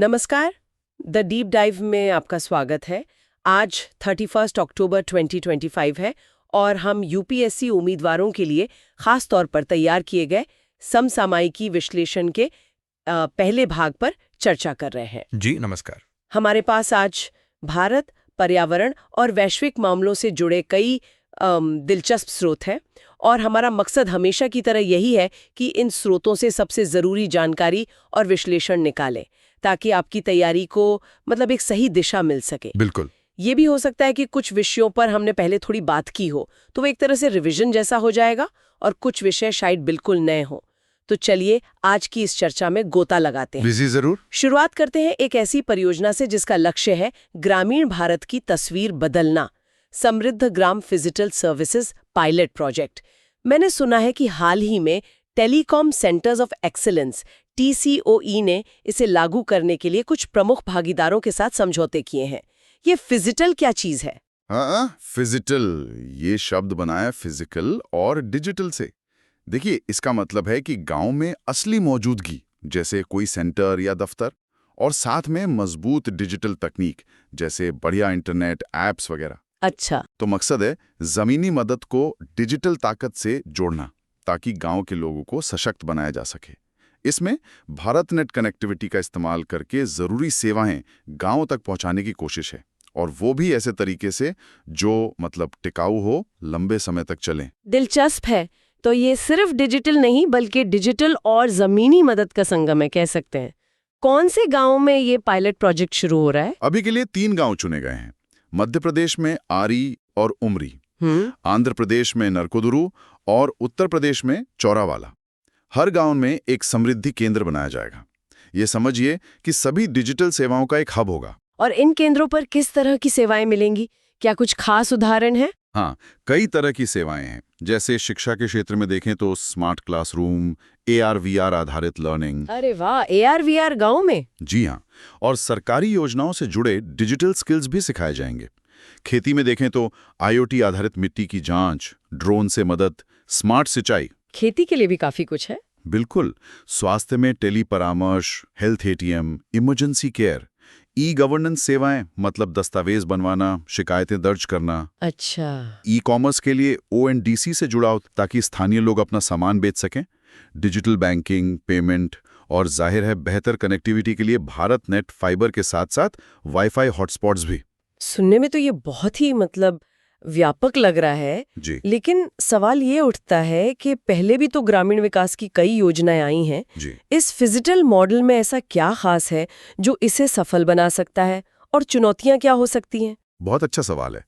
नमस्कार। The deep dive में आपका स्वागत है। आज 31 अक्टूबर 2025 है और हम यूपीएससी उम्मीदवारों के लिए खास तौर पर तैयार किए गए समसामयिकी विश्लेषण के पहले भाग पर चर्चा कर रहे हैं। जी नमस्कार। हमारे पास आज भारत, पर्यावरण और वैश्विक मामलों से जुड़े कई दिलचस्प स्रोत हैं और हमारा मकसद हमेशा की तरह यही है कि इन स्रोतों से सबसे ज़रूरी जानकारी और विश्लेषण निकालें ताकि आपकी तैयारी को एक सही दिशा मिल सके। बिल्कुल। ये भी हो सकता है कि कुछ विषयों पर हमने पहले थोड़ी बात की हो तो वो एक तरह से रिवीजन जैसा हो जाएगा और कुछ विषय शायद बिल्कुल नए हो। तो चलिए आज की इस चर्चा में गोता लगाते हैं। बिजी जरूर। शुरुआत करते हैं एक ऐसी परियोजना से जिसका लक्ष्य है ग्रामीण भारत की तस्वीर बदलना, समृद्ध ग्राम फिजिटल सर्विसेज पायलट प्रोजेक्ट। मैंने सुना है कि हाल ही में telecom centres of excellence TCOE ने इसे लागू करने के लिए कुछ प्रमुख भागीदारों के साथ समझौते किए हैं। ये फिजिटल क्या चीज है? हाँ, फिजिटल ये शब्द बनाया फिजिकल और डिजिटल से। देखिए, इसका मतलब है कि गांव में असली मौजूदगी जैसे कोई सेंटर या दफ्तर और साथ में मजबूत डिजिटल तकनीक जैसे बढ़िया इंटरनेट ऐप्स वगैरह। अच्छा। तो मकसद है जमीनी मदद को डिजिटल ताकत से जोड़ना ताकि गांव के लोगों को सशक्त बनाया जा सके। इसमें भारत नेट कनेक्टिविटी का इस्तेमाल करके जरूरी सेवाएं गांव तक पहुंचाने की कोशिश है और वो भी ऐसे तरीके से जो टिकाऊ हो, लंबे समय तक चलें। दिलचस्प है। तो ये सिर्फ डिजिटल नहीं बल्कि डिजिटल और जमीनी मदद का संगम है, कह सकते हैं। कौन से गांव में ये पायलट प्रोजेक्ट शुरू हो रहा है? अभी के लिए 3 गांव चुने गए हैं। मध्य प्रदेश में आरी और उमरी, आंध्र प्रदेश में नरकोदुरु और उत्तर प्रदेश में चौरावाला। हर गांव में एक समृद्धि केंद्र बनाया जाएगा। ये समझिए कि सभी डिजिटल सेवाओं का एक हब होगा। और इन केंद्रों पर किस तरह की सेवाएं मिलेंगी? क्या कुछ खास उदाहरण है? हाँ, कई तरह की सेवाएं हैं। जैसे शिक्षा के क्षेत्र में देखें तो स्मार्ट क्लासरूम, AR/VR आधारित लर्निंग। अरे वाह, AR/VR गांव में? जी हाँ, और सरकारी योजनाओं से जुड़े डिजिटल स्किल्स भी सिखाए जाएंगे। खेती में देखें तो IoT आधारित मिट्टी की जांच, ड्रोन से मदद, स्मार्ट सिंचाई। खेती के लिए भी काफी कुछ है। बिल्कुल। स्वास्थ्य में टेली परामर्श, health ATM, emergency care, governance सेवाएं दस्तावेज बनवाना, शिकायतें दर्ज करना। अच्छा। कॉमर्स के लिए ONDC से जुड़ाव ताकि स्थानीय लोग अपना सामान बेच सकें। डिजिटल बैंकिंग, पेमेंट और जाहिर है बेहतर कनेक्टिविटी के लिए भारत नेट फाइबर के साथ साथ वाईफाई हॉटस्पॉट्स भी। सुनने में तो ये बहुत ही व्यापक लग रहा है जी। लेकिन सवाल ये उठता है कि पहले भी तो ग्रामीण विकास की कई योजनाएं आई हैं। जी। इस फिजिटल मॉडल में ऐसा क्या खास है जो इसे सफल बना सकता है और चुनौतियां क्या हो सकती हैं? बहुत अच्छा सवाल है।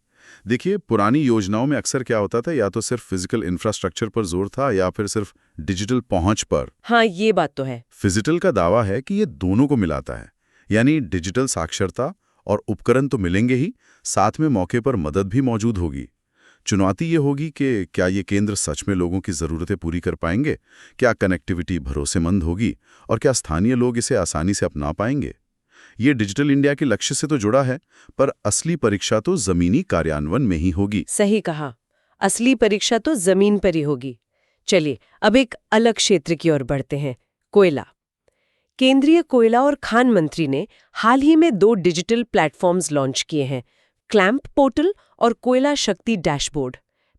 देखिए, पुरानी योजनाओं में अक्सर क्या होता था, या तो सिर्फ फिजिकल इंफ्रास्ट्रक्चर पर जोर था या फिर सिर्फ डिजिटल पहुंच पर। हाँ, ये बात तो है। फिजिटल का दावा है कि ये दोनों को मिलाता है, यानी डिजिटल साक्षरता और उपकरण तो मिलेंगे ही, साथ में मौके पर मदद भी मौजूद होगी। चुनौती ये होगी कि क्या ये केंद्र सच में लोगों की ज़रूरतें पूरी कर पाएंगे, क्या कनेक्टिविटी भरोसेमंद होगी और क्या स्थानीय लोग इसे आसानी से अपना पाएंगे। ये डिजिटल इंडिया के लक्ष्य से तो जुड़ा है, पर असली परीक्षा तो ज़मीनी कार्यान्वयन में ही होगी। सही कहा, असली परीक्षा तो जमीन पर ही होगी। चलिए अब एक अलग क्षेत्र की ओर बढ़ते हैं, कोयला। केंद्रीय कोयला और खान मंत्री ने हाल ही में 2 डिजिटल प्लेटफॉर्म्स लॉन्च किए हैं, क्लैंप पोर्टल और कोयला शक्ति डैशबोर्ड।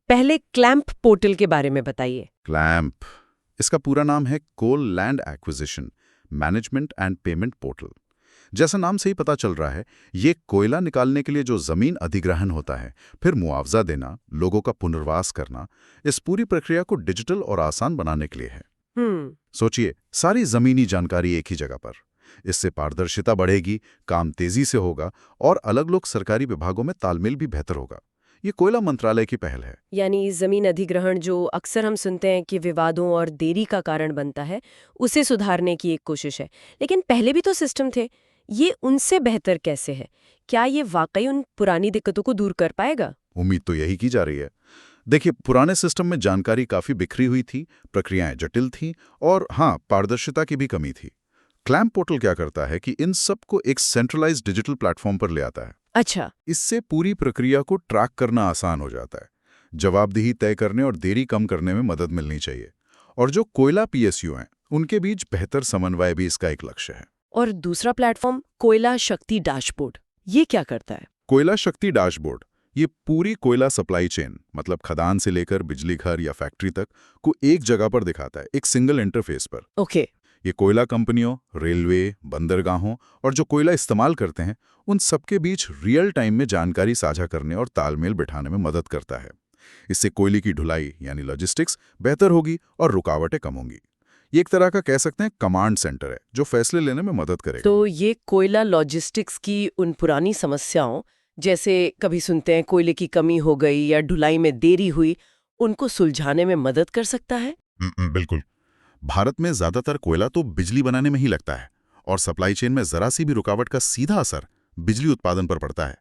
पहले क्लैंप पोर्टल के बारे में बताइए। क्लैंप, इसका पूरा नाम है coal land acquisition management and payment portal. जैसा नाम से ही पता चल रहा है, ये कोयला निकालने के लिए जो जमीन अधिग्रहण होता है, फिर मुआवजा देना, लोगों का पुनर्वास करना, इस पूरी प्रक्रिया को डिजिटल और आसान बनाने के लिए है। सोचिए, सारी जमीनी जानकारी एक ही जगह पर। इससे पारदर्शिता बढ़ेगी, काम तेजी से होगा और अलग अलग सरकारी विभागों में तालमेल भी बेहतर होगा। ये कोयला मंत्रालय की पहल है। यानी जमीन अधिग्रहण जो अक्सर हम सुनते हैं कि विवादों और देरी का कारण बनता है, उसे सुधारने की एक कोशिश है। लेकिन पहले भी तो सिस्टम थे, ये उनसे बेहतर कैसे है? क्या ये वाकई उन पुरानी दिक्कतों को दूर कर पाएगा? उम्मीद तो यही की जा रही है। देखिए, पुराने सिस्टम में जानकारी काफी बिखरी हुई थी, प्रक्रियाएं जटिल थीं और हाँ, पारदर्शिता की भी कमी थी। क्लैंप पोर्टल क्या करता है कि इन सबको एक सेंट्रलाइज्ड डिजिटल प्लेटफॉर्म पर ले आता है। अच्छा। इससे पूरी प्रक्रिया को ट्रैक करना आसान हो जाता है। जवाबदेही तय करने और देरी कम करने में मदद मिलनी चाहिए। और जो कोयला PSU हैं, उनके बीच बेहतर समन्वय भी इसका एक लक्ष्य है। और दूसरा प्लेटफॉर्म कोयला शक्ति डैशबोर्ड, ये क्या करता है? कोयला शक्ति डैशबोर्ड ये पूरी कोयला सप्लाई चेन, मतलब खदान से लेकर बिजली घर या फैक्ट्री तक को एक जगह पर दिखाता है, एक सिंगल इंटरफेस पर। ओके। ये कोयला कंपनियों, रेलवे, बंदरगाहों और जो कोयला इस्तेमाल करते हैं उन सबके बीच रियल टाइम में जानकारी साझा करने और तालमेल बिठाने में मदद करता है। इससे कोयले की ढुलाई यानी लॉजिस्टिक्स बेहतर होगी और रुकावटें कम होंगी। ये एक तरह का कह सकते हैं कमांड सेंटर है जो फैसले लेने में मदद करेगा। तो ये कोयला लॉजिस्टिक्स की उन पुरानी समस्याओं, जैसे कभी सुनते हैं कोयले की कमी हो गई या ढुलाई में देरी हुई, उनको सुलझाने में मदद कर सकता है? बिल्कुल। भारत में ज्यादातर कोयला तो बिजली बनाने में ही लगता है और सप्लाई चेन में जरा सी भी रुकावट का सीधा असर बिजली उत्पादन पर पड़ता है।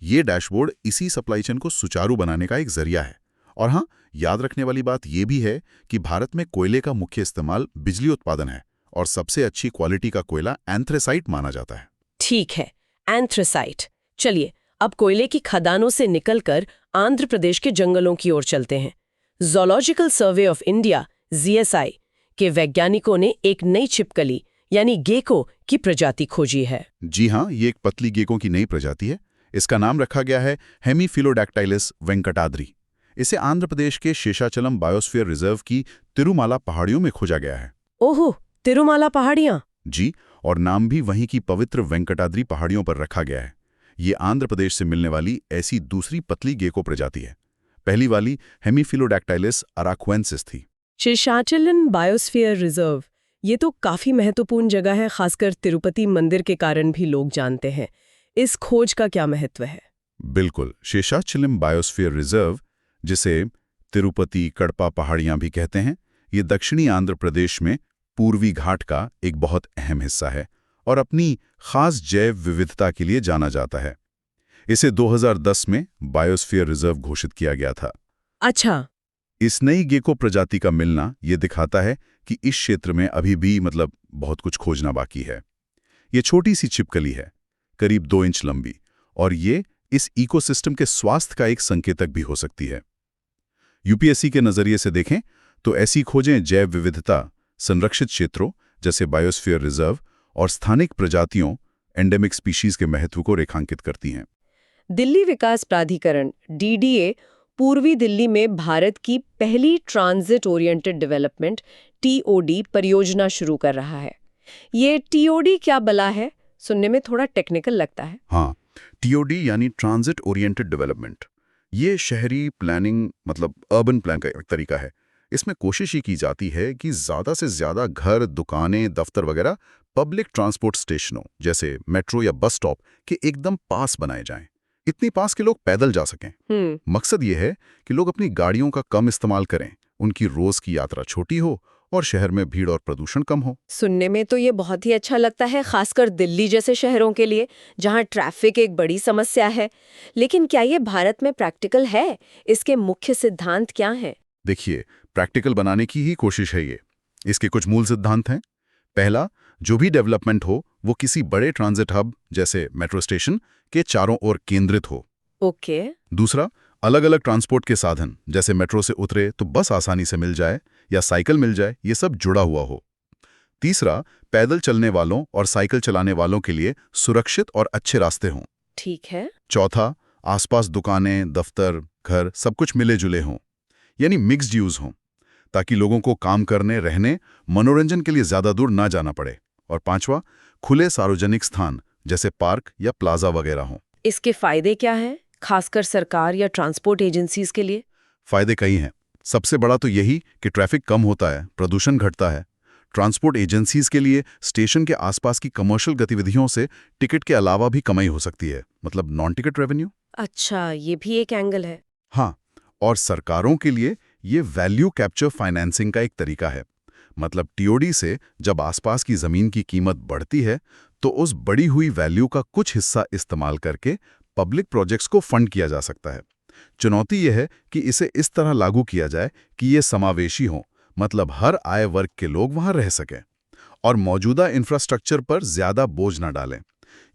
ये डैशबोर्ड इसी सप्लाई चेन को सुचारू बनाने का एक जरिया है। और हाँ, याद रखने वाली बात यह भी है कि भारत में कोयले का मुख्य इस्तेमाल बिजली उत्पादन है और सबसे अच्छी क्वालिटी का कोयला एंथ्रेसाइट माना जाता है। ठीक है, एंथ्रेसाइट। चलिए अब कोयले की खदानों से निकलकर आंध्र प्रदेश के जंगलों की ओर चलते हैं। Zoological survey of India (ZSI) के वैज्ञानिकों ने एक नई छिपकली यानी गेको की प्रजाति खोजी है। जी हाँ, ये एक पतली गेकों की नई प्रजाति है। इसका नाम रखा गया है हेमीफिलोडैक्टाइलिस वेंकटाद्रि। इसे आंध्र प्रदेश के शेषाचलम बायोस्फीयर रिजर्व की तिरुमाला पहाड़ियों में खोजा गया है। ओहो, तिरुमाला पहाड़ियाँ। जी, और नाम भी वहीं की पवित्र वेंकटाद्रि पहाड़ियों पर रखा गया है। ये आंध्र प्रदेश से मिलने वाली ऐसी दूसरी पतली गेको प्रजाति है। पहली वाली हेमीफिलोडैक्टाइलिस अराक्वेंसिस थी। शेषाचलम बायोस्फीयर रिजर्व, ये तो काफी महत्वपूर्ण जगह है, खासकर तिरुपति मंदिर के कारण भी लोग जानते हैं। इस खोज का क्या महत्व है? बिल्कुल, शेषाचलम बायोस्फीयर रिजर्व, जिसे तिरुपति कड़पा पहाड़ियां भी कहते हैं, ये दक्षिणी आंध्र प्रदेश में पूर्वी घाट का एक बहुत अहम हिस्सा है और अपनी खास जैव विविधता के लिए जाना जाता है। इसे 2010 में बायोस्फीयर रिजर्व घोषित किया गया था। अच्छा। इस नई गेको प्रजाति का मिलना ये दिखाता है कि इस क्षेत्र में अभी भी बहुत कुछ खोजना बाकी है। ये छोटी सी छिपकली है, करीब 2 इंच लंबी, और ये इस इकोसिस्टम के स्वास्थ्य का एक संकेतक भी हो सकती है। यूपीएससी के नजरिए से देखें तो ऐसी खोजें जैव विविधता, संरक्षित क्षेत्रों जैसे बायोस्फीयर रिजर्व और स्थानिक प्रजातियों एंडेमिक स्पीशीज के महत्व को रेखांकित करती हैं। दिल्ली विकास प्राधिकरण (DDA) पूर्वी दिल्ली में भारत की पहली ट्रांजिट ओरिएंटेड डेवलपमेंट (TOD) परियोजना शुरू कर रहा है। ये TOD क्या बला है? सुनने में थोड़ा टेक्निकल लगता है। हाँ, TOD यानी ट्रांजिट ओरिएंटेड डेवलपमेंट। ये शहरी प्लानिंग अर्बन प्लान का एक तरीका है। इसमें कोशिश ही की जाती है कि ज़्यादा से ज़्यादा घर, दुकानें, दफ्तर वगैरह पब्लिक ट्रांसपोर्ट स्टेशनों जैसे मेट्रो या बस स्टॉप के एकदम पास बनाए जाएं। इतनी पास के लोग पैदल जा सकें। मकसद ये है कि लोग अपनी गाड़ियों का कम इस्तेमाल करें, उनकी रोज की यात्रा छोटी हो और शहर में भीड़ और प्रदूषण कम हो। सुनने में तो ये बहुत ही अच्छा लगता है, खासकर दिल्ली जैसे शहरों के लिए जहाँ ट्रैफिक एक बड़ी समस्या है। लेकिन क्या ये भारत में प्रैक्टिकल है? इसके मुख्य सिद्धांत क्या हैं? देखिए, प्रैक्टिकल बनाने की ही कोशिश है ये। इसके कुछ मूल सिद्धांत हैं। पहला, जो भी डेवलपमेंट हो वो किसी बड़े ट्रांजिट हब जैसे मेट्रो स्टेशन के चारों ओर केंद्रित हो। ओके। दूसरा, अलग अलग ट्रांसपोर्ट के साधन जैसे मेट्रो से उतरे तो बस आसानी से मिल जाए या साइकिल मिल जाए, ये सब जुड़ा हुआ हो। तीसरा, पैदल चलने वालों और साइकिल चलाने वालों के लिए सुरक्षित और अच्छे रास्ते हों। ठीक है। चौथा, आसपास दुकानें, दफ्तर, घर सब कुछ मिले जुले हों, यानी मिक्स्ड यूज हों, ताकि लोगों को काम करने, रहने, मनोरंजन के लिए ज्यादा दूर ना जाना पड़े। और पांचवा, खुले सार्वजनिक स्थान जैसे पार्क या प्लाजा वगैरह हों। इसके फायदे क्या हैं, खासकर सरकार या ट्रांसपोर्ट एजेंसीज के लिए? फायदे कई हैं। सबसे बड़ा तो यही कि ट्रैफिक कम होता है, प्रदूषण घटता है। ट्रांसपोर्ट एजेंसीज के लिए स्टेशन के आसपास की कमर्शियल गतिविधियों से टिकट के अलावा भी कमाई हो सकती है, मतलब नॉन टिकट रेवेन्यू। अच्छा, ये भी एक एंगल है। हाँ, और सरकारों के लिए ये वैल्यू कैप्चर फाइनेंसिंग का एक तरीका है। मतलब TOD से जब आसपास की जमीन की कीमत बढ़ती है तो उस बढ़ी हुई वैल्यू का कुछ हिस्सा इस्तेमाल करके पब्लिक प्रोजेक्ट्स को फंड किया जा सकता है। चुनौती यह है कि इसे इस तरह लागू किया जाए कि ये समावेशी हो, मतलब हर आय वर्ग के लोग वहां रह सकें और मौजूदा इंफ्रास्ट्रक्चर पर ज्यादा बोझ न डालें।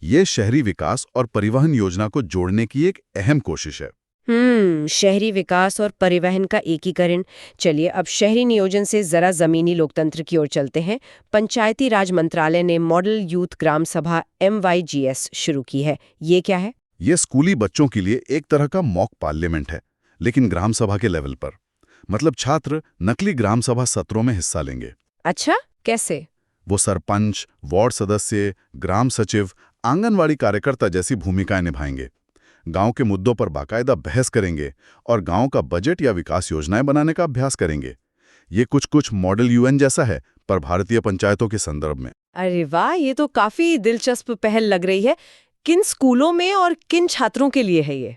ये शहरी विकास और परिवहन योजना को जोड़ने की एक अहम कोशिश है। शहरी विकास और परिवहन का एकीकरण। चलिए अब शहरी नियोजन से जरा जमीनी लोकतंत्र की ओर चलते हैं। पंचायती राज मंत्रालय ने मॉडल यूथ ग्राम सभा MYGS शुरू की है। ये क्या है? ये स्कूली बच्चों के लिए एक तरह का मॉक पार्लियामेंट है, लेकिन ग्राम सभा के लेवल पर। मतलब छात्र नकली ग्राम सभा सत्रों में हिस्सा लेंगे। अच्छा, कैसे? वो सरपंच, वार्ड सदस्य, ग्राम सचिव, आंगनवाड़ी कार्यकर्ता जैसी भूमिकाएं निभाएंगे। गांव के मुद्दों पर बाकायदा बहस करेंगे और गांव का बजट या विकास योजनाएं बनाने का अभ्यास करेंगे। ये कुछ मॉडल UN जैसा है, पर भारतीय पंचायतों के संदर्भ में। अरे वाह, ये तो काफी दिलचस्प पहल लग रही है। किन स्कूलों में और किन छात्रों के लिए है ये?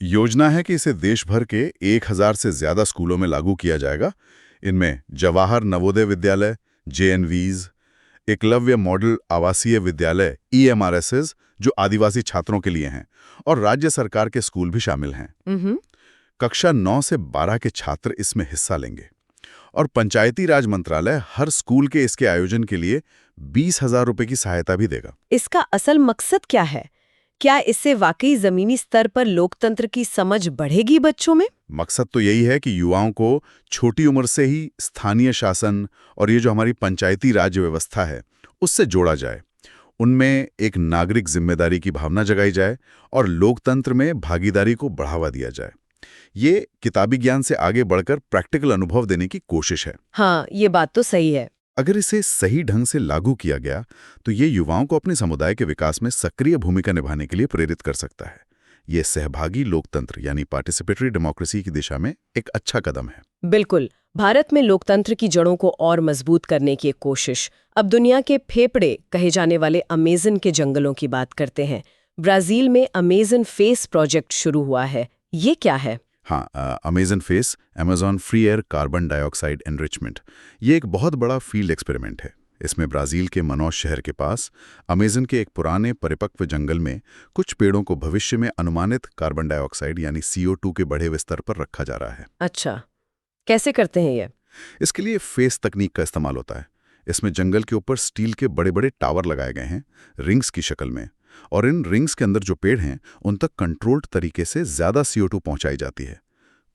योजना है कि इसे देश भर के 1000 से ज्यादा स्कूलों में लागू किया जाएगा। इनमें जवाहर नवोदय विद्यालय, JNVs, एकलव्य मॉडल आवासीय विद्यालय EMRSs, जो आदिवासी छात्रों के लिए हैं, और राज्य सरकार के स्कूल भी शामिल हैं। कक्षा 9 से 12 के छात्र इसमें हिस्सा लेंगे और पंचायती राज मंत्रालय हर स्कूल के इसके आयोजन के लिए 20,000 रुपए की सहायता भी देगा। इसका असल मकसद क्या है? क्या इससे वाकई जमीनी स्तर पर लोकतंत्र की समझ बढ़ेगी बच्चों में? मकसद तो यही है कि युवाओं को छोटी उम्र से ही स्थानीय शासन और ये जो हमारी पंचायती राज व्यवस्था है उससे जोड़ा जाए। उनमें एक नागरिक जिम्मेदारी की भावना जगाई जाए और लोकतंत्र में भागीदारी को बढ़ावा दिया जाए। ये किताबी ज्ञान से आगे बढ़कर प्रैक्टिकल अनुभव देने की कोशिश है। हाँ, ये बात तो सही है। अगर इसे सही ढंग से लागू किया गया तो ये युवाओं को अपने समुदाय के विकास में सक्रिय भूमिका निभाने के लिए प्रेरित कर सकता है। ये सहभागी लोकतंत्र यानी पार्टिसिपेटरी डेमोक्रेसी की दिशा में एक अच्छा कदम है। बिल्कुल। भारत में लोकतंत्र की जड़ों को और मजबूत करने की एक कोशिश। अब दुनिया के फेफड़े कहे जाने वाले अमेज़न के जंगलों की बात करते हैं। ब्राजील में अमेज़न फेस प्रोजेक्ट शुरू हुआ है। ये क्या है? हाँ, Amazon face, Amazon free air carbon dioxide enrichment, ये एक बहुत बड़ा फील्ड एक्सपेरिमेंट है। इसमें ब्राज़ील के मनौस शहर के पास अमेज़न के एक पुराने परिपक्व जंगल में कुछ पेड़ों को भविष्य में अनुमानित कार्बन डाइऑक्साइड यानी CO2 के बढ़े हुए स्तर पर रखा जा रहा है। अच्छा, कैसे करते हैं ये? इसके लिए फेस तकनीक का इस्तेमाल होता है। इसमें जंगल के ऊपर स्टील के बड़े बड़े टावर लगाए गए हैं, रिंग्स की शक्ल में, और इन रिंग्स के अंदर जो पेड़ हैं उन तक कंट्रोल्ड तरीके से ज्यादा CO2 पहुंचाई जाती है।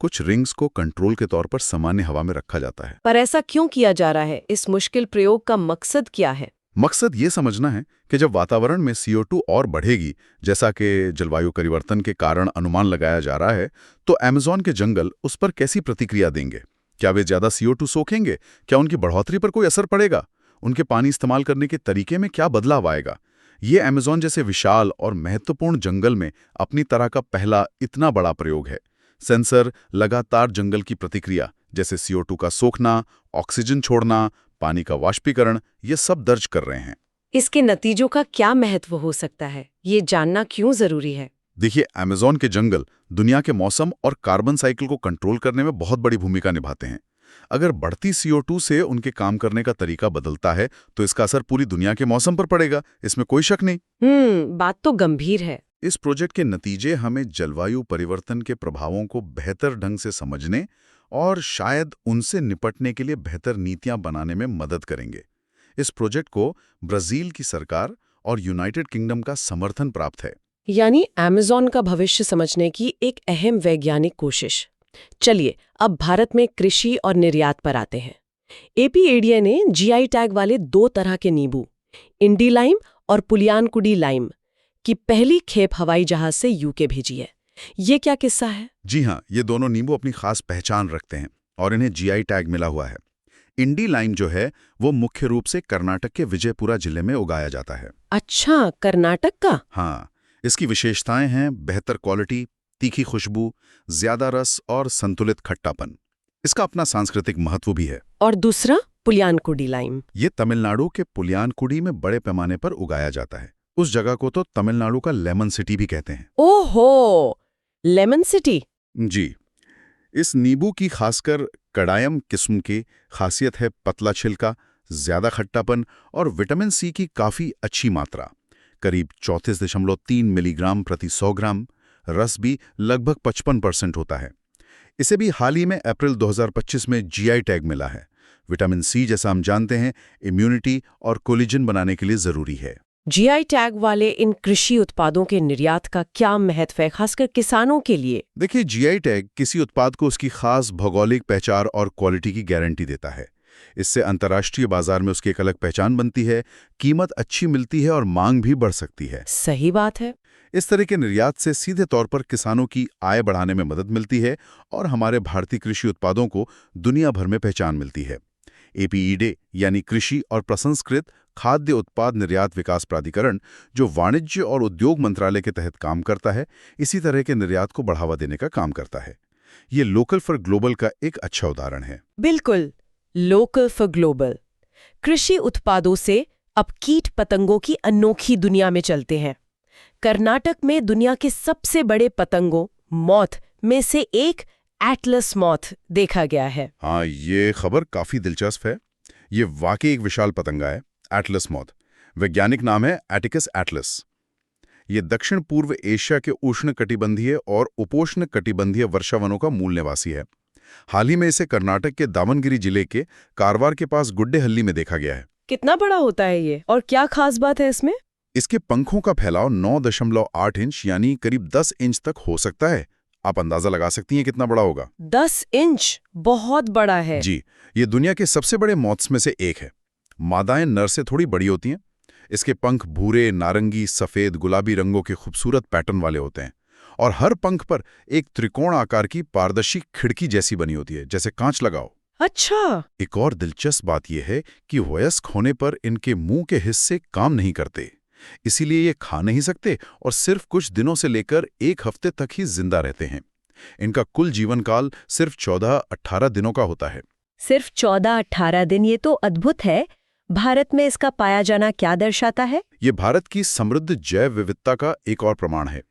कुछ रिंग्स को कंट्रोल के तौर पर सामान्य हवा में रखा जाता है। पर ऐसा क्यों किया जा रहा है? इस मुश्किल प्रयोग का मकसद क्या है? मकसद ये समझना है कि जब वातावरण में CO2 और बढ़ेगी, जैसा कि जलवायु परिवर्तन के कारण अनुमान लगाया जा रहा है, तो अमेज़न के जंगल उस पर कैसी प्रतिक्रिया देंगे। क्या वे ज्यादा CO2 सोखेंगे? क्या उनकी बढ़ोतरी पर कोई असर पड़ेगा? उनके पानी इस्तेमाल करने के तरीके में क्या बदलाव आएगा? ये अमेज़न जैसे विशाल और महत्वपूर्ण जंगल में अपनी तरह का पहला इतना बड़ा प्रयोग है। सेंसर लगातार जंगल की प्रतिक्रिया, जैसे CO2 का सोखना, ऑक्सीजन छोड़ना, पानी का वाष्पीकरण, ये सब दर्ज कर रहे हैं। इसके नतीजों का क्या महत्व हो सकता है? ये जानना क्यों जरूरी है? देखिए, अमेज़न के जंगल दुनिया के मौसम और कार्बन साइकिल को कंट्रोल करने में बहुत बड़ी भूमिका निभाते हैं। अगर बढ़ती CO2 से उनके काम करने का तरीका बदलता है तो इसका असर पूरी दुनिया के मौसम पर पड़ेगा, इसमें कोई शक नहीं। बात तो गंभीर है। इस प्रोजेक्ट के नतीजे हमें जलवायु परिवर्तन के प्रभावों को बेहतर ढंग से समझने और शायद उनसे निपटने के लिए बेहतर नीतियां बनाने में मदद करेंगे। इस प्रोजेक्ट को ब्राजील की सरकार और यूनाइटेड किंगडम का समर्थन प्राप्त है। यानी अमेज़न का भविष्य समझने की एक अहम वैज्ञानिक कोशिश। चलिए अब भारत में कृषि और निर्यात पर आते हैं। APADA ने GI टैग वाले 2 तरह के नींबू, इंडी लाइम और पुलियानकुडी लाइम, की पहली खेप हवाई जहाज से UK भेजी है। ये क्या किस्सा है? जी हाँ, ये दोनों नींबू अपनी खास पहचान रखते हैं और इन्हें GI टैग मिला हुआ है। इंडी लाइम जो है वो मुख्य रूप से कर्नाटक के विजयपुरा जिले में उगाया जाता है। अच्छा, कर्नाटक का? हाँ, इसकी विशेषताएं हैं बेहतर क्वालिटी, तीखी खुशबू, ज्यादा रस और संतुलित खट्टापन। इसका अपना सांस्कृतिक महत्व भी है। और दूसरा पुलियानकुडी लाइम? ये तमिलनाडु के पुलियानकुडी में बड़े पैमाने पर उगाया जाता है। उस जगह को तो तमिलनाडु का लेमन सिटी भी कहते हैं। ओहो, लेमन सिटी। जी, इस नींबू की खासकर कड़ायम किस्म की खासियत है पतला छिलका, ज्यादा खट्टापन और विटामिन C की काफी अच्छी मात्रा, करीब 34.3 मिलीग्राम प्रति 100 ग्राम। रस भी लगभग 55% होता है। इसे भी हाल ही में अप्रैल 2025 में GI टैग मिला है। विटामिन C, जैसा हम जानते हैं, इम्यूनिटी और कोलेजन बनाने के लिए जरूरी है। जीआई टैग वाले इन कृषि उत्पादों के निर्यात का क्या महत्व है, खासकर किसानों के लिए? देखिए, जीआई टैग किसी उत्पाद को उसकी खास भौगोलिक पहचान और क्वालिटी की गारंटी देता है। इससे अंतर्राष्ट्रीय बाजार में उसकी एक अलग पहचान बनती है, कीमत अच्छी मिलती है और मांग भी बढ़ सकती है। सही बात है। इस तरह के निर्यात से सीधे तौर पर किसानों की आय बढ़ाने में मदद मिलती है और हमारे भारतीय कृषि उत्पादों को दुनिया भर में पहचान मिलती है। एपीईडे यानी कृषि और प्रसंस्कृत खाद्य उत्पाद निर्यात विकास प्राधिकरण, जो वाणिज्य और उद्योग मंत्रालय के तहत काम करता है, इसी तरह के निर्यात को बढ़ावा देने का काम करता है। ये लोकल फॉर ग्लोबल का एक अच्छा उदाहरण है। बिल्कुल, लोकल फॉर ग्लोबल। कृषि उत्पादों से अब कीट पतंगों की अनोखी दुनिया में चलते हैं। कर्नाटक में दुनिया के सबसे बड़े पतंगों मॉथ में से एक एटलस मॉथ देखा गया है। हाँ, ये खबर काफी दिलचस्प है। ये वाकई एक विशाल पतंगा है, एटलस मॉथ। वैज्ञानिक नाम है एटिकस एटलस। ये दक्षिण पूर्व एशिया के उष्णकटिबंधीय और उपोष्ण कटिबंधीय वर्षावनों का मूल निवासी है। हाल ही में इसे कर्नाटक के दावनगिरी जिले के कारवार के पास गुड्डेहल्ली में देखा गया है। कितना बड़ा होता है ये, और क्या खास बात है इसमें? इसके पंखों का फैलाव 9.8 इंच यानी करीब 10 इंच तक हो सकता है। आप अंदाजा लगा सकती हैं कितना बड़ा होगा। 10 इंच बहुत बड़ा है। जी, ये दुनिया के सबसे बड़े मॉथ्स में से एक है। मादाएं नर से थोड़ी बड़ी होती हैं। इसके पंख भूरे, नारंगी, सफेद, गुलाबी रंगों के खूबसूरत पैटर्न वाले होते हैं और हर पंख पर एक त्रिकोण आकार की पारदर्शी खिड़की जैसी बनी होती है, जैसे कांच लगाओ। अच्छा। एक और दिलचस्प बात यह है कि वयस्क होने पर इनके मुंह के हिस्से काम नहीं करते, इसीलिए ये खा नहीं सकते और सिर्फ कुछ दिनों से लेकर 1 हफ्ते तक ही जिंदा रहते हैं। इनका कुल जीवन काल सिर्फ 14-18 दिनों का होता है। सिर्फ 14-18 दिन, ये तो अद्भुत है। भारत में इसका पाया जाना क्या दर्शाता है? ये भारत की समृद्ध जैव विविधता का एक और प्रमाण है,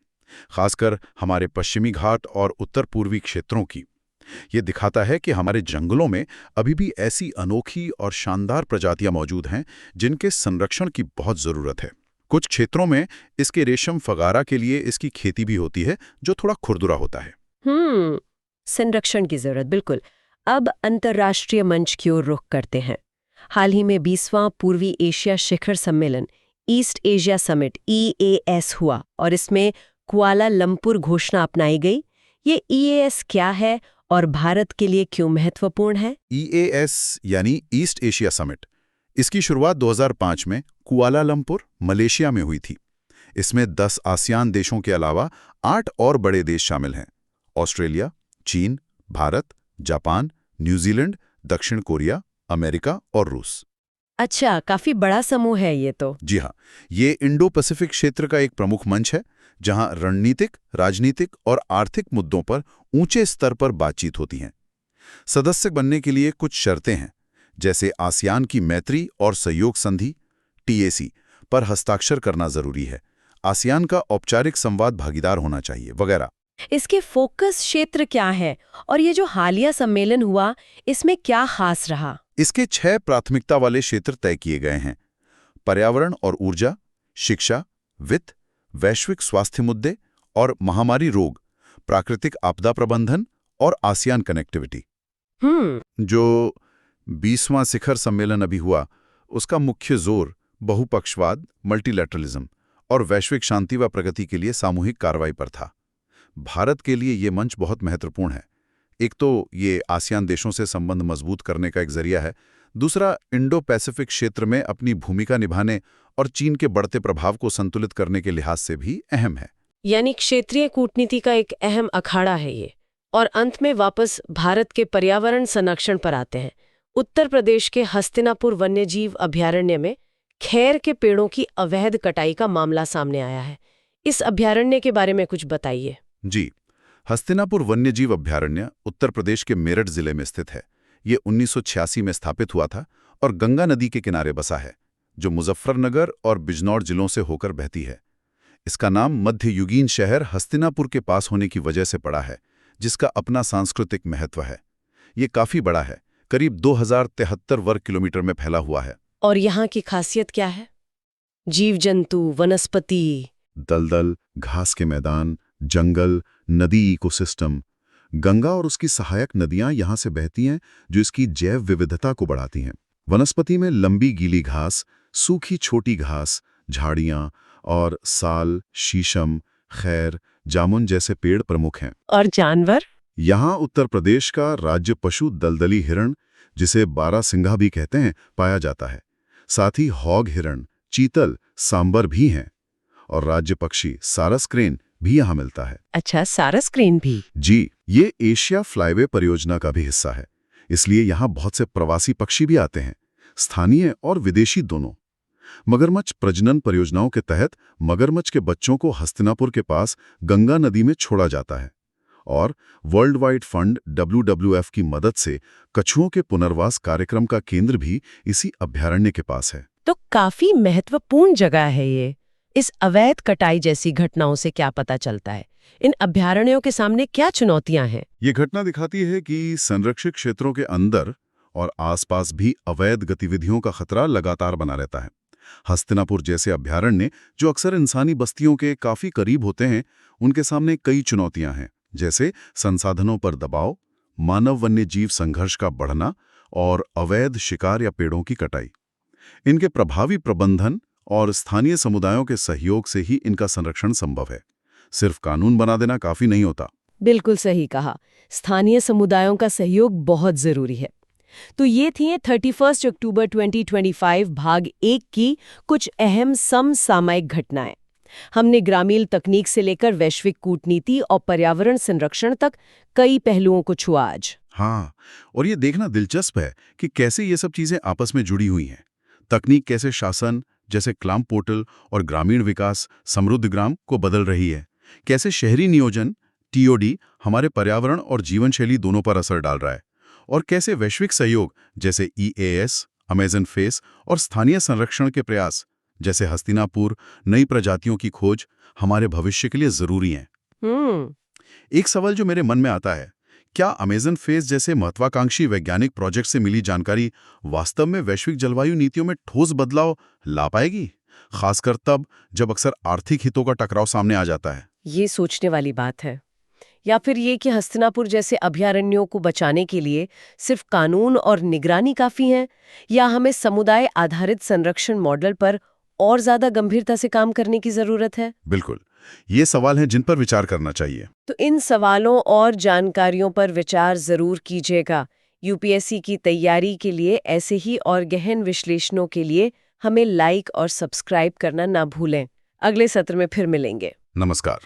खासकर हमारे पश्चिमी घाट और उत्तर पूर्वी क्षेत्रों की। ये दिखाता है कि हमारे जंगलों में अभी भी ऐसी अनोखी और शानदार प्रजातियां मौजूद हैं जिनके संरक्षण की बहुत जरूरत है। कुछ क्षेत्रों में इसके रेशम फगारा के लिए इसकी खेती भी होती है, जो थोड़ा खुरदुरा होता है। संरक्षण की जरूरत, बिल्कुल। अब अंतर्राष्ट्रीय मंच की ओर रुख करते हैं। हाल ही में 20वां पूर्वी एशिया शिखर सम्मेलन ईस्ट एशिया समिट EAS हुआ और इसमें कुआलालंपुर घोषणा अपनाई गई। ये EAS क्या है और भारत के लिए क्यों महत्वपूर्ण है? EAS यानी ईस्ट एशिया समिट। इसकी शुरुआत 2005 में कुआलालंपुर, मलेशिया में हुई थी। इसमें 10 आसियान देशों के अलावा 8 और बड़े देश शामिल हैं: ऑस्ट्रेलिया, चीन, भारत, जापान, न्यूजीलैंड, दक्षिण कोरिया, अमेरिका और रूस। अच्छा, काफी बड़ा समूह है ये तो। जी हाँ, ये इंडो पैसिफिक क्षेत्र का एक प्रमुख मंच है, जहां रणनीतिक, राजनीतिक और आर्थिक मुद्दों पर ऊंचे स्तर पर बातचीत होती है। सदस्य बनने के लिए कुछ शर्तें हैं, जैसे आसियान की मैत्री और सहयोग संधि TAC पर हस्ताक्षर करना जरूरी है, आसियान का औपचारिक संवाद भागीदार होना चाहिए, वगैरह। इसके फोकस क्षेत्र क्या है और ये जो हालिया सम्मेलन हुआ, इसमें क्या खास रहा? इसके 6 प्राथमिकता वाले क्षेत्र तय किए गए हैं: पर्यावरण और ऊर्जा, शिक्षा, वित्त, वैश्विक स्वास्थ्य मुद्दे और महामारी रोग, प्राकृतिक आपदा प्रबंधन और आसियान कनेक्टिविटी। जो 20वां शिखर सम्मेलन अभी हुआ, उसका मुख्य जोर बहुपक्षवाद, मल्टीलैटरलिज्म और वैश्विक शांति व प्रगति के लिए सामूहिक कार्रवाई पर था। भारत के लिए ये मंच बहुत महत्वपूर्ण है। एक तो ये आसियान देशों से संबंध मजबूत करने का एक जरिया है, दूसरा इंडो पैसिफिक क्षेत्र में अपनी भूमिका निभाने और चीन के बढ़ते प्रभाव को संतुलित करने के लिहाज से भी अहम है। यानी क्षेत्रीय कूटनीति का एक अहम अखाड़ा है ये। और अंत में वापस भारत के पर्यावरण संरक्षण पर आते हैं। उत्तर प्रदेश के हस्तिनापुर वन्यजीव अभयारण्य में खैर के पेड़ों की अवैध कटाई का मामला सामने आया है। इस अभयारण्य के बारे में कुछ बताइए। जी, हस्तिनापुर वन्यजीव अभयारण्य उत्तर प्रदेश के मेरठ जिले में स्थित है। ये 1986 में स्थापित हुआ था और गंगा नदी के किनारे बसा है, जो मुजफ्फरनगर और बिजनौर जिलों से होकर बहती है। इसका नाम मध्ययुगीन शहर हस्तिनापुर के पास होने की वजह से पड़ा है, जिसका अपना सांस्कृतिक महत्व है। ये काफी बड़ा है, करीब 2073 वर्ग किलोमीटर में फैला हुआ है। और यहाँ की खासियत क्या है? जीव जंतु, वनस्पति, दलदल, घास के मैदान, जंगल, नदी इकोसिस्टम। गंगा और उसकी सहायक नदियां यहां से बहती हैं, जो इसकी जैव विविधता को बढ़ाती हैं। वनस्पति में लंबी गीली घास, सूखी छोटी घास, झाड़ियाँ और साल, शीशम, खैर, जामुन जैसे पेड़ प्रमुख हैं। और जानवर? यहाँ उत्तर प्रदेश का राज्य पशु दलदली हिरण, जिसे बारहसिंघा भी कहते हैं, पाया जाता है। साथ ही हॉग हिरण, चीतल, सांबर भी हैं। और राज्य पक्षी सारस क्रेन भी यहाँ मिलता है। अच्छा, सारस क्रेन भी? जी, ये एशिया फ्लाईवे परियोजना का भी हिस्सा है, इसलिए यहाँ बहुत से प्रवासी पक्षी भी आते हैं, स्थानीय और विदेशी दोनों। मगरमच्छ प्रजनन परियोजनाओं के तहत मगरमच्छ के बच्चों को हस्तिनापुर के पास गंगा नदी में छोड़ा जाता है और वर्ल्ड वाइड फंड WWF की मदद से कछुओं के पुनर्वास कार्यक्रम का केंद्र भी इसी अभयारण्य के पास है। तो काफी महत्वपूर्ण जगह है ये। इस अवैध कटाई जैसी घटनाओं से क्या पता चलता है? इन अभयारण्यों के सामने क्या चुनौतियां हैं? ये घटना दिखाती है कि संरक्षित क्षेत्रों के अंदर और आसपास भी अवैध गतिविधियों का खतरा लगातार बना रहता है। हस्तिनापुर जैसे अभयारण्य, जो अक्सर इंसानी बस्तियों के काफी करीब होते हैं, उनके सामने कई चुनौतियां हैं, जैसे संसाधनों पर दबाव, मानव वन्य जीव संघर्ष का बढ़ना और अवैध शिकार या पेड़ों की कटाई। इनके प्रभावी प्रबंधन और स्थानीय समुदायों के सहयोग से ही इनका संरक्षण संभव है। सिर्फ कानून बना देना काफी नहीं होता। बिल्कुल सही कहा, स्थानीय समुदायों का सहयोग बहुत जरूरी है। तो ये थी 31 अक्टूबर 2025 भाग 1 की कुछ अहम समसामयिक घटनाएं। हमने ग्रामीण तकनीक से लेकर वैश्विक कूटनीति और पर्यावरण संरक्षण तक कई पहलुओं को छुआ आज। हाँ, और ये देखना दिलचस्प है कि कैसे ये सब चीजें आपस में जुड़ी हुई हैं। तकनीक कैसे शासन जैसे क्लाम पोर्टल और ग्रामीण विकास समृद्ध ग्राम को बदल रही है, कैसे शहरी नियोजन TOD हमारे पर्यावरण और जीवन शैली दोनों पर असर डाल रहा है, और कैसे वैश्विक सहयोग जैसे EAS, अमेज़न फेस और स्थानीय संरक्षण के प्रयास जैसे हस्तिनापुर नई प्रजातियों की खोज हमारे भविष्य के लिए जरूरी हैं। एक सवाल जो मेरे मन में आता है, क्या अमेज़न फेस जैसे महत्वाकांक्षी वैज्ञानिक प्रोजेक्ट से मिली जानकारी वास्तव में वैश्विक जलवायु नीतियों में ठोस बदलाव ला पाएगी, खासकर तब जब अक्सर आर्थिक हितों का टकराव सामने आ जाता है? ये सोचने वाली बात है। या फिर ये कि हस्तिनापुर जैसे अभयारण्यों को बचाने के लिए सिर्फ कानून और निगरानी काफी है, या हमें समुदाय आधारित संरक्षण मॉडल पर और ज्यादा गंभीरता से काम करने की जरूरत है? बिल्कुल, ये सवाल हैं जिन पर विचार करना चाहिए। तो इन सवालों और जानकारियों पर विचार जरूर कीजिएगा। UPSC की तैयारी के लिए ऐसे ही और गहन विश्लेषणों के लिए हमें लाइक और सब्सक्राइब करना ना भूलें। अगले सत्र में फिर मिलेंगे। नमस्कार।